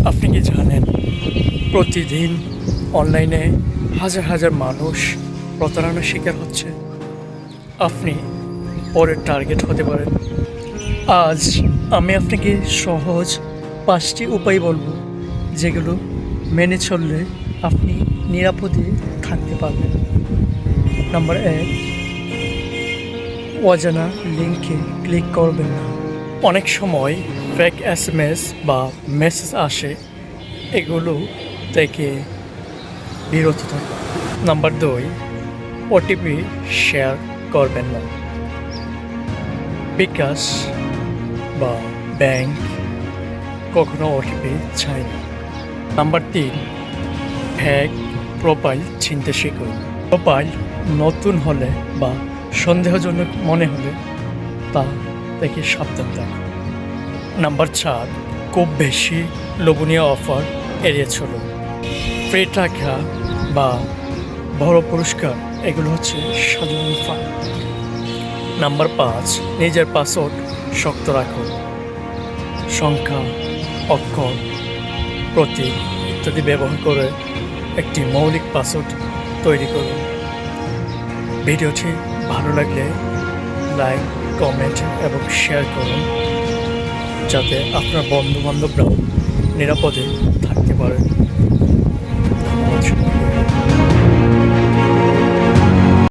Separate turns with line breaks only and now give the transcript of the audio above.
আপনি কি জানেন প্রতিদিন অনলাইনে হাজার হাজার মানুষ প্রতারণার শিকার হচ্ছে? আপনি পরের টার্গেট হতে পারেন। আজ আমি আপনাকে সহজ 5টি উপায় বলবো, যেগুলো মেনে চললে আপনি নিরাপদে থাকতে পারবেন। নাম্বার 1, অজানা লিঙ্কে ক্লিক করবেন না। অনেক সময় ফেক SMS বা মেসেজ আসে, এগুলো থেকে বিরত থাকুন। নাম্বার 2, ওটিপি শেয়ার করবেন না। বিকাশ বা ব্যাংক কখনো ওটিপি চায় না। নাম্বার 3, ফেক প্রোফাইল চিনতে শিখুন। প্রোফাইল নতুন হলে বা সন্দেহজনক মনে হলে তা থেকে সাবধান থাকুন। নাম্বার 4, খুব বেশি লোভনীয় অফার এড়িয়ে চলুন। ফ্রি টাকা বা বড় পুরস্কার এগুলো হচ্ছে সাধারণ ফাঁদ। নাম্বার 5, নিজের পাসওয়ার্ড শক্ত রাখুন। সংখ্যা, অক্ষর, প্রতীক ইত্যাদি ব্যবহার করে একটি মৌলিক পাসওয়ার্ড তৈরি করুন। ভিডিওটি ভালো লাগলে লাইক, কমেন্ট এবং শেয়ার করুন, যাতে আপনার বন্ধুবান্ধবরাও নিরাপদে থাকতে পারে। ধন্যবাদ।